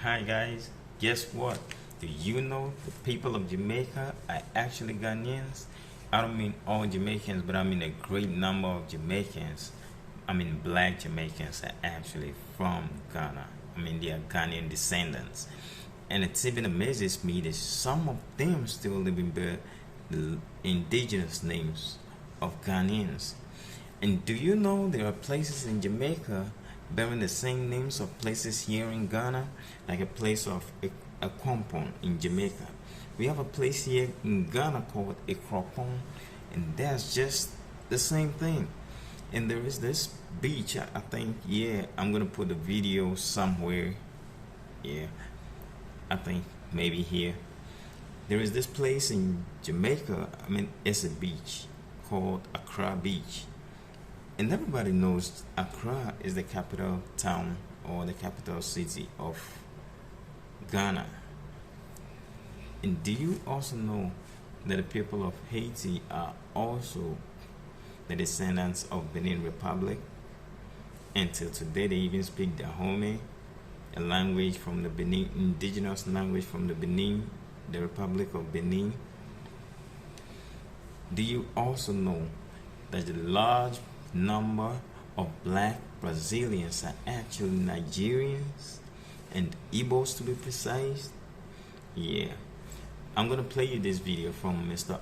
Hi guys, guess what? Do you know the people of Jamaica are actually Ghanaians? I don't mean all Jamaicans, but I mean a great number of Jamaicans. I mean black Jamaicans are actually from Ghana. I mean they are Ghanaian descendants. And it even amazes me that some of them still living by the indigenous names of Ghanaians. And do you know there are places in Jamaica bearing the same names of places here in Ghana? Like a place of a compound in Jamaica. We have a place here in Ghana called a cropon, and that's just the same thing. And there is this beach, I think, yeah, I'm gonna put a video somewhere. Yeah, I think maybe here. There is this place in Jamaica, I mean, it's a beach called Accra Beach. And everybody knows Accra is the capital town or the capital city of Ghana. And do you also know that the people of Haiti are also the descendants of Benin Republic? Until today they even speak Dahomey, a language from the Benin, indigenous language from the Benin, the Republic of Benin. Do you also know that the large number of black Brazilians are actually Nigerians and Igbos to be precise? Yeah, I'm gonna play you this video from Mr.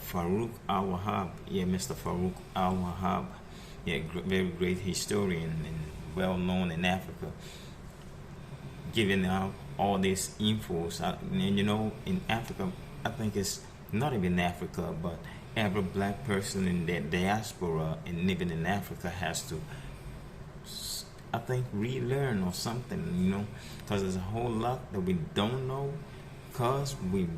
Farouk Al-Wahab. Yeah, Mr. Farouk Al-Wahab. Yeah, very great historian and well known in Africa, giving out all these infos. And you know, in Africa, I think it's not even Africa, but every black person in the diaspora and living in Africa has to, I think, relearn or something, you know, because there's a whole lot that we don't know, because we've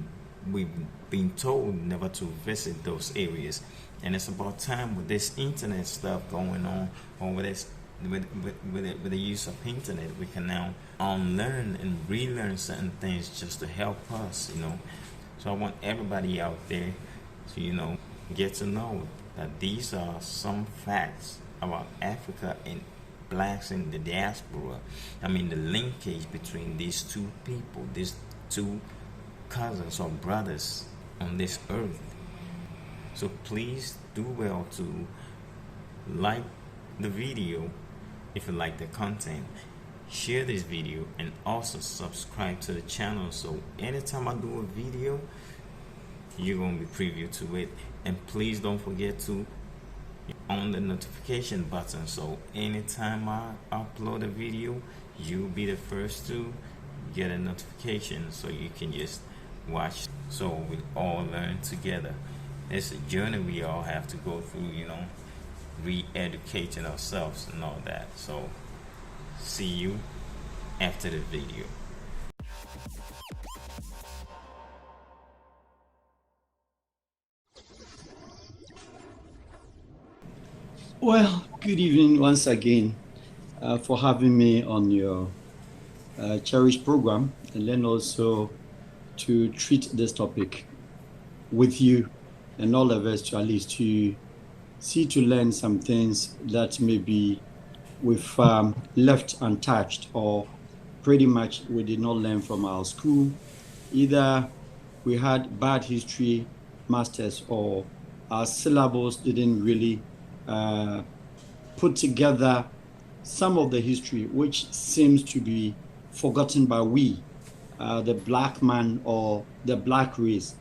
been told never to visit those areas. And it's about time with this internet stuff going on, or with this with the use of internet, we can now unlearn and relearn certain things just to help us, you know. So I want everybody out there to, you know, get to know that these are some facts about Africa and blacks in the diaspora. I mean, the linkage between these two people, these two cousins or brothers on this earth. So please do well to like the video if you like the content, share this video, and also subscribe to the channel, so anytime I do a video you're gonna be previewed to it. And please don't forget to on the notification button, so anytime I upload a video you'll be the first to get a notification, so you can just watch, so we all learn together. It's a journey we all have to go through, you know, re-educating ourselves and all that. So see you after the video. Well, good evening once again for having me on your cherished program, and then also to treat this topic with you and all of us, to at least to learn some things that maybe we've left untouched, or pretty much we did not learn from our school. Either we had bad history masters, or our syllables didn't really put together some of the history which seems to be forgotten by we, the black man or the black race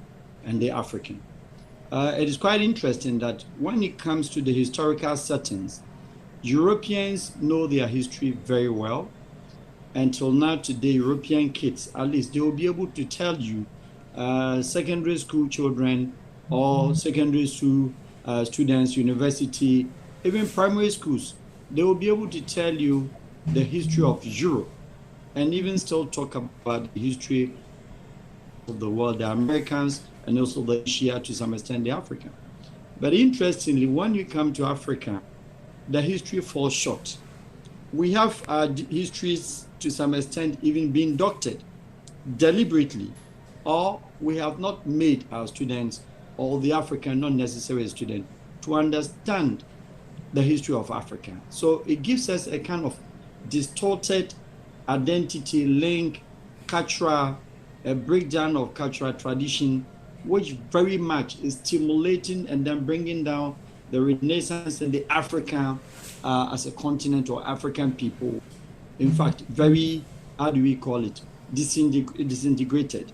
and the African. It is quite interesting that when it comes to the historical settings, Europeans know their history very well. Until now today, European kids, at least they will be able to tell you, secondary school children or secondary school students, university, even primary schools, they will be able to tell you the history of Europe, and even still talk about the history of the world, the Americans, and also the Asia, to some extent the African. But interestingly, when you come to Africa, the history falls short. We have our histories to some extent even being doctored deliberately, or we have not made our students, or the African, not necessarily a student, to understand the history of Africa. So it gives us a kind of distorted identity link cultural, a breakdown of cultural tradition, which very much is stimulating and then bringing down the Renaissance and the Africa as a continent or African people. In fact, very, how do we call it, disintegrated.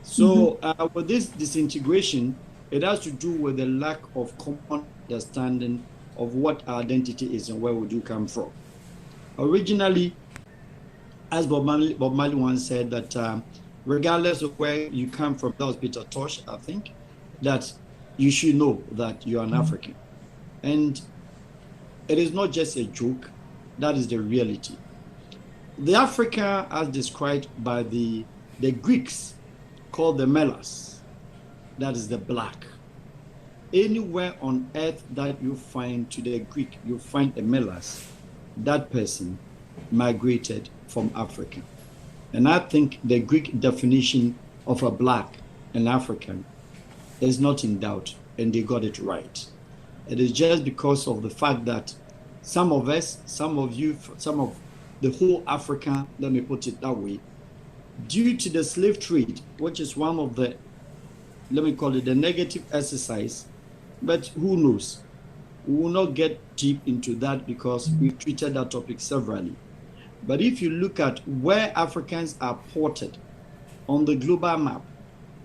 So with this disintegration, it has to do with the lack of common understanding of what our identity is and where we do come from. Originally, as Bob Marley once said, that regardless of where you come from, that was Peter Tosh, I think, that you should know that you are an African. And it is not just a joke, that is the reality. The Africa, as described by the Greeks, called the Melas, that is the black. Anywhere on earth that you find to the Greek, you find a Melas, that person migrated from Africa. And I think the Greek definition of a black and African is not in doubt, and they got it right. It is just because of the fact that some of us, some of you, some of the whole Africa, let me put it that way, due to the slave trade, which is one of the, let me call it the negative exercise, but who knows? We will not get deep into that because we've treated that topic severally. But if you look at where Africans are ported on the global map,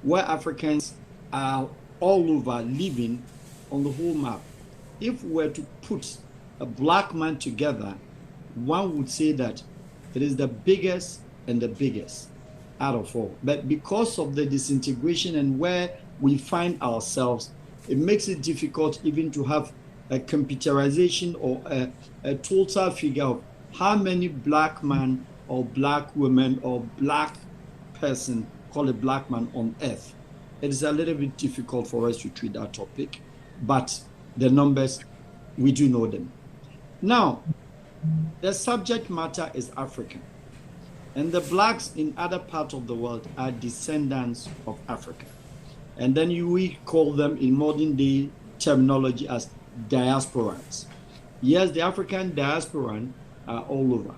where Africans are all over living on the whole map, if we were to put a black man together, one would say that it is the biggest and the biggest out of all. But because of the disintegration and where we find ourselves, it makes it difficult even to have a computerization or a total figure of how many black man or black women or black person, call it black man, on earth. It is a little bit difficult for us to treat that topic, but the numbers, we do know them. Now, the subject matter is African, and the blacks in other parts of the world are descendants of Africa. And then we call them in modern day terminology as diasporans. Yes, the African diasporan are all over.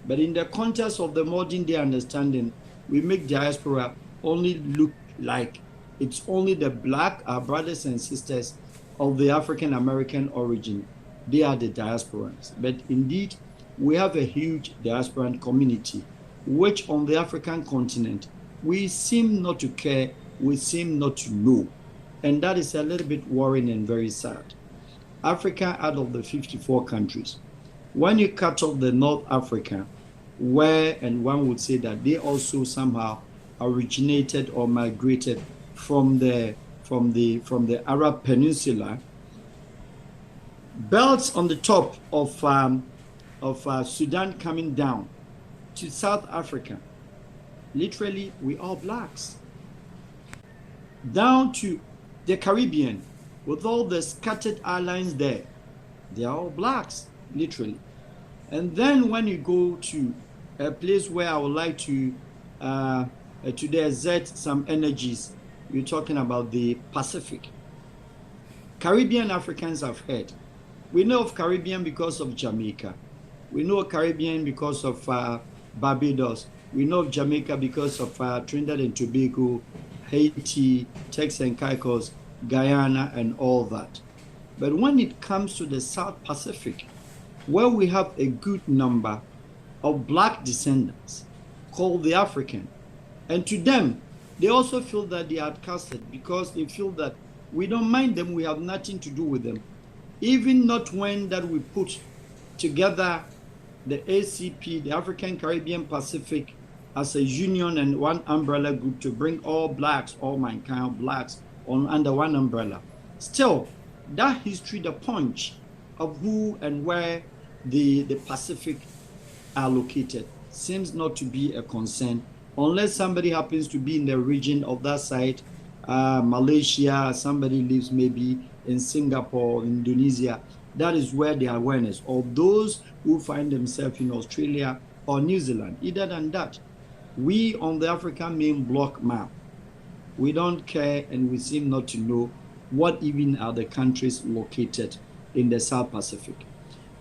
But in the context of the modern day understanding, we make diaspora only look like it's only the black, our brothers and sisters of the African American origin. They are the diasporans. But indeed, we have a huge diasporan community, which on the African continent, we seem not to care, we seem not to know. And that is a little bit worrying and very sad. Africa, out of the 54 countries, when you cut off the North Africa, where, and one would say that they also somehow originated or migrated from the Arab Peninsula, belts on the top of Sudan coming down to South Africa, literally we are blacks. Down to the Caribbean, with all the scattered islands there, they are all blacks, literally. And then when you go to a place where I would like to exert some energies, you're talking about the Pacific. Caribbean Africans have heard. We know of Caribbean because of Jamaica. We know of Caribbean because of Barbados. We know of Jamaica because of Trinidad and Tobago, Haiti, Turks and Caicos, Guyana, and all that. But when it comes to the South Pacific, where we have a good number of black descendants called the African, and to them, they also feel that they are outcasted because they feel that we don't mind them, we have nothing to do with them. Even not when that we put together the ACP, the African Caribbean Pacific, as a union and one umbrella group to bring all blacks, all mankind of blacks under one umbrella. Still, that history, the punch of who and where the Pacific are located seems not to be a concern unless somebody happens to be in the region of that side, Malaysia, somebody lives maybe in Singapore, Indonesia. That is where the awareness of those who find themselves in Australia or New Zealand. Either than that, we on the African main block map, we don't care and we seem not to know what even are the countries located in the South Pacific.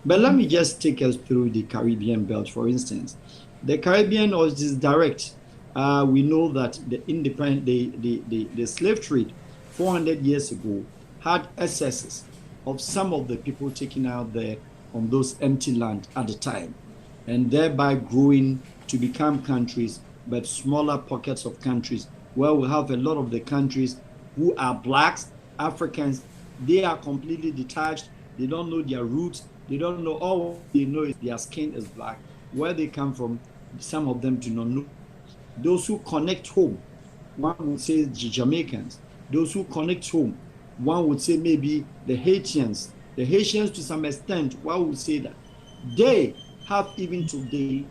But let me just take us through the Caribbean belt, for instance. The Caribbean is direct we know that the slave trade 400 years ago had excesses of some of the people taken out there on those empty land at the time, and thereby growing to become countries, but smaller pockets of countries where we have a lot of the countries who are blacks, Africans. They are completely detached. They don't know their roots. They don't know. All they know is their skin is black. Where they come from, some of them do not know. Those who connect home, one would say the Jamaicans. Those who connect home, one would say maybe the Haitians. The Haitians, to some extent, one would say that they have even today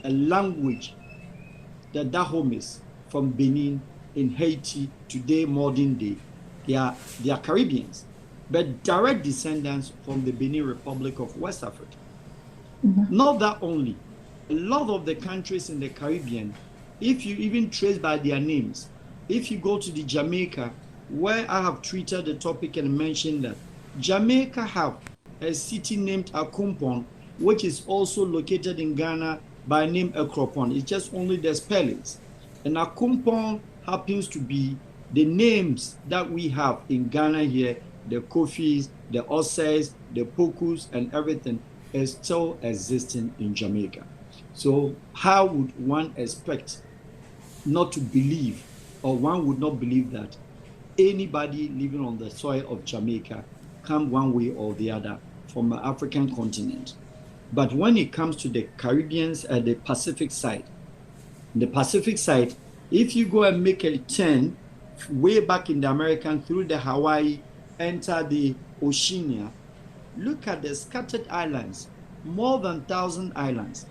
a language, the Dahomis from Benin in Haiti, today modern day. They are Caribbeans, but direct descendants from the Benin Republic of West Africa. Not that only, a lot of the countries in the Caribbean, if you even trace by their names, if you go to the Jamaica, where I have treated the topic and mentioned that Jamaica have a city named Akumpon, which is also located in Ghana by name Ekropon. It's just only the spellings. And Akumpon happens to be the names that we have in Ghana here, the Kofis, the Osseys, the Pokus, and everything is still existing in Jamaica. So how would one expect not to believe, or one would not believe that anybody living on the soil of Jamaica come one way or the other from the African continent? But when it comes to the Caribbeans and the Pacific side, if you go and make a turn way back in the American through the Hawaii, enter the Oceania, look at the scattered islands, more than 1,000 islands,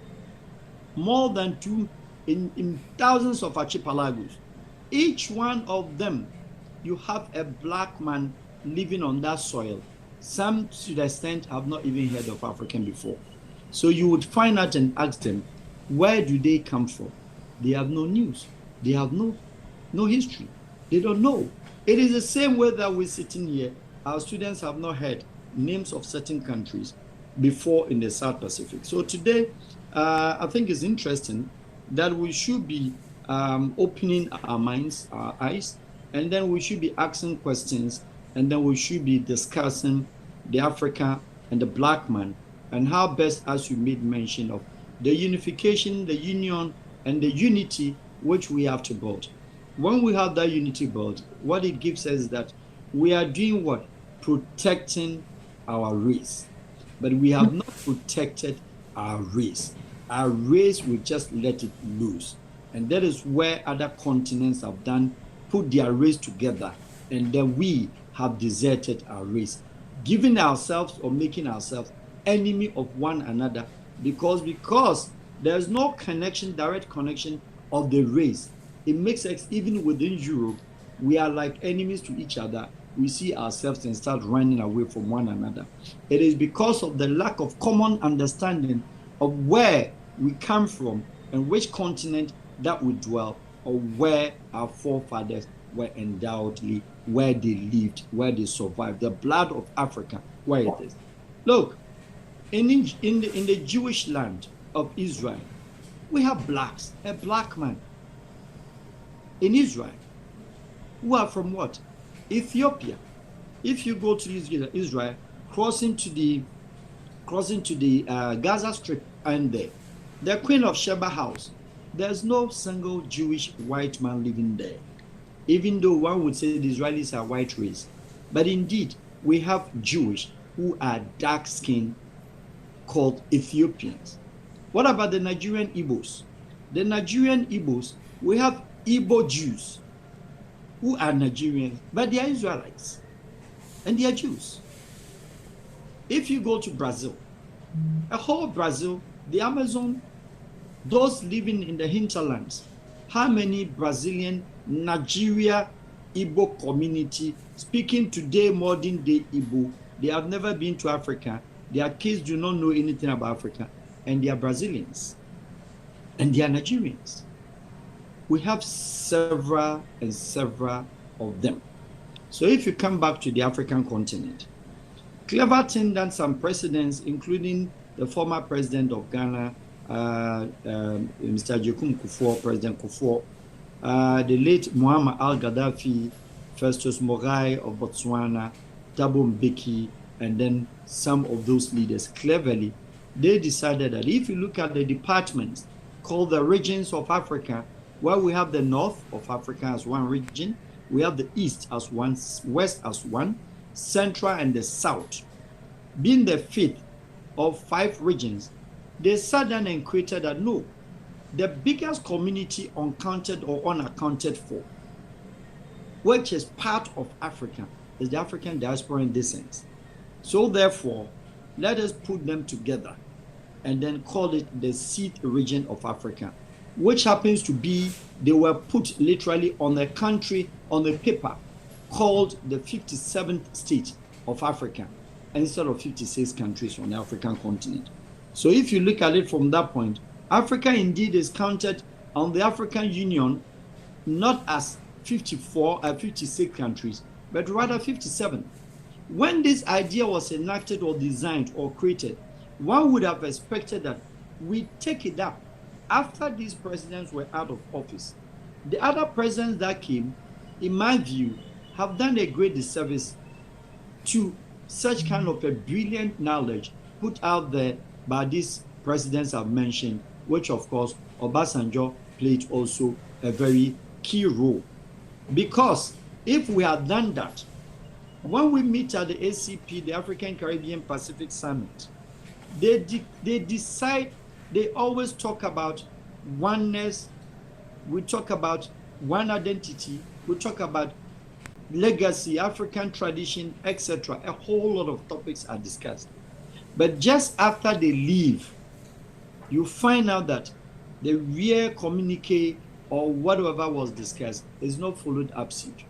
more than two in thousands of archipelagos. Each one of them, you have a black man living on that soil. Some to the extent have not even heard of African before. So you would find out and ask them, where do they come from? They have no news. They have no history. They don't know. It is the same way that we're sitting here. Our students have not heard names of certain countries before in the South Pacific. So today, I think it's interesting that we should be opening our minds, our eyes, and then we should be asking questions, and then we should be discussing the Africa and the black man, and how best, as you made mention of, the unification, the union, and the unity which we have to build. When we have that unity built, what it gives us is that we are doing what? Protecting our race. But we have not protected our race. Our race, we just let it loose. And that is where other continents have done, put their race together, and then we have deserted our race, giving ourselves or making ourselves enemy of one another, because there's no connection, direct connection of the race. It makes us, even within Europe, we are like enemies to each other. We see ourselves and start running away from one another. It is because of the lack of common understanding of where we come from and which continent that we dwell, or where our forefathers were undoubtedly, where they lived, where they survived. The blood of Africa, where it is. Look, in the Jewish land of Israel, we have blacks, a black man in Israel, who are from what? Ethiopia. If you go to Israel, crossing to the Gaza Strip, and there, the Queen of Sheba house, there's no single Jewish white man living there, even though one would say the Israelis are white race. But indeed, we have Jewish who are dark-skinned, called Ethiopians. What about the Nigerian Igbos? The Nigerian Igbos, we have Igbo Jews who are Nigerians, but they are Israelites, and they are Jews. If you go to Brazil, a whole Brazil, the Amazon, those living in the hinterlands, how many Brazilian, Nigeria, Igbo community speaking today modern day Igbo, they have never been to Africa, their kids do not know anything about Africa, and they are Brazilians, and they are Nigerians. We have several of them. So if you come back to the African continent, clever thing that some presidents, including the former president of Ghana, Mr. Jokum Kufuor, President Kufuor, the late Muammar al-Gaddafi, Festus Mogae of Botswana, Thabo Mbeki, and then some of those leaders cleverly, they decided that if you look at the departments called the regions of Africa, where we have the north of Africa as one region, we have the east as one, west as one, central and the south, being the fifth of 5 regions, they sat down and created that no, the biggest community uncounted or unaccounted for, which is part of Africa, is the African diaspora in this sense. So therefore, let us put them together and then call it the 6th region of Africa, which happens to be, they were put literally on a country, on a paper, called the 57th state of Africa, instead of 56 countries on the African continent. So if you look at it from that point, Africa indeed is counted on the African Union not as 56 countries, but rather 57. When this idea was enacted or designed or created, one would have expected that we take it up after these presidents were out of office. The other presidents that came, in my view, have done a great disservice to such kind of a brilliant knowledge put out there by these presidents I've mentioned, which of course Obasanjo played also a very key role. Because if we had done that, when we meet at the ACP, the African Caribbean Pacific Summit, they decide, they always talk about oneness, we talk about one identity, we talk about legacy, African tradition, etc. A whole lot of topics are discussed. But just after they leave, you find out that the real communique or whatever was discussed is not followed up suit.